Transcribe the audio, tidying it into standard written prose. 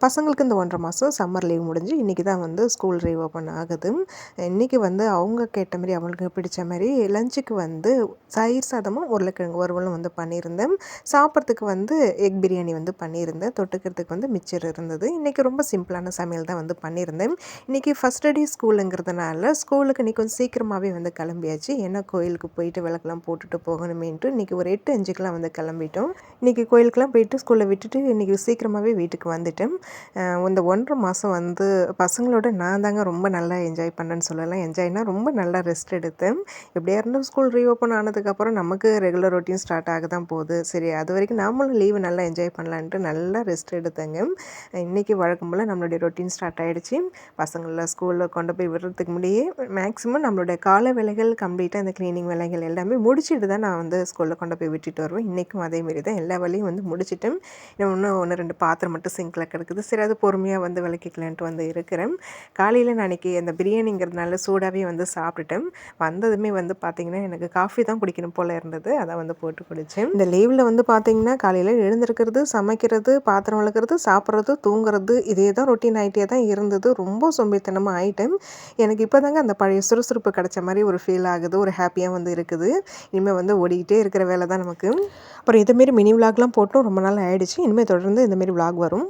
பசங்களுக்கு இந்த 1 1/2 மாதம் சம்மர் லீவ் முடிஞ்சு இன்றைக்கி தான் வந்து ஸ்கூல் ரீஓப்பன் ஆகுது. இன்றைக்கி வந்து அவங்க கேட்ட மாரி அவங்களுக்கு பிடிச்ச மாரி லஞ்சுக்கு வந்து தயிர் சாதமும் உருளைக்கிழங்கு வறுவலும் வந்து பண்ணியிருந்தேன். சாப்பிட்றதுக்கு வந்து எக் பிரியாணி வந்து பண்ணியிருந்தேன். தொட்டுக்கிறதுக்கு வந்து மிச்சர் இருந்தது. இன்றைக்கி ரொம்ப சிம்பிளான சமையல் தான் வந்து பண்ணியிருந்தேன். இன்றைக்கி ஃபஸ்ட் டே ஸ்கூலுங்கிறதுனால ஸ்கூலுக்கு இன்றைக்கி கொஞ்சம் சீக்கிரமாகவே வந்து கிளம்பியாச்சு. ஏன்னா கோயிலுக்கு போயிட்டு விளக்கெல்லாம் போட்டுட்டு போகணுமேன்ட்டு இன்றைக்கி ஒரு 8:05க்கெலாம் வந்து கிளம்பிட்டோம். இன்றைக்கி கோயிலுக்கெலாம் போயிட்டு ஸ்கூலில் விட்டுட்டு இன்றைக்கி சீக்கிரமாகவே வீட்டுக்கு வந்துட்டேன். இந்த 1 1/2 மாதம் வந்து பசங்களோட நான் தாங்க ரொம்ப நல்லா என்ஜாய் பண்ணேன்னு சொல்லலாம். என்ஜாய்னா ரொம்ப நல்லா ரெஸ்ட் எடுத்தேன். எப்படியா இருந்தும் ஸ்கூல் ரீஓப்பன் ஆனதுக்கப்புறம் நமக்கு ரெகுலர் ரொட்டீன் ஸ்டார்ட் ஆக தான் போகுது. சரி அது வரைக்கும் நாமளும் லீவு நல்லா என்ஜாய் பண்ணலான்ட்டு நல்லா ரெஸ்ட் எடுத்தேங்க. இன்றைக்கி வழக்கம் போல் நம்மளுடைய ரொட்டீன் ஸ்டார்ட் ஆகிடுச்சு. பசங்களை ஸ்கூலில் கொண்டு போய் விடுறதுக்கு முன்னாடியே மேக்ஸிமம் நம்மளுடைய கால வேலைகள் கம்ப்ளீட்டாக இந்த க்ளீனிங் வேலைகள் எல்லாமே முடிச்சுட்டு தான் நான் வந்து ஸ்கூலில் கொண்டு போய் விட்டுட்டு வருவேன். இன்றைக்கும் அதேமாரி தான் எல்லா வேலையும் வந்து முடிச்சுட்டேன். இன்னும் 1 2 பாத்திரம் மட்டும் சிங்கில் கிடக்குது. சரி அது பொறுமையாக வந்து விளக்கிக்கலான்ட்டு வந்து இருக்கிறேன். காலையில் நான் அன்றைக்கி அந்த பிரியாணிங்கிறதுனால சூடாகவே வந்து சாப்பிட்டுட்டேன். வந்ததுமே வந்து பார்த்திங்கன்னா எனக்கு காஃபி தான் குடிக்கணும் போல் இருந்தது. அதான் வந்து போட்டு குடித்தேன். இந்த லீவில் வந்து பார்த்திங்கன்னா காலையில் எழுந்திருக்கிறது, சமைக்கிறது, பாத்திரம் விளக்குறது, சாப்பிட்றது, தூங்குறது இதே தான் ரொட்டீன் ஆகிட்டே தான் இருந்தது. ரொம்ப சோம்பேறித்தனமாக ஆகிட்டேன். எனக்கு இப்போ தாங்க அந்த பழைய சுறுசுறுப்பு கிடச்ச மாதிரி ஒரு ஃபீல் ஆகுது. ஒரு ஹாப்பியாக வந்து இருக்குது. இனிமேல் வந்து ஓடிக்கிட்டே இருக்கிற வேலை தான் நமக்கு. அப்புறம் இதுமாரி மினி விலாக்லாம் போட்டும் ரொம்ப நாள் ஆகிடுச்சு. இனிமேல் தொடர்ந்து இந்தமாரி விலாக் வரும்.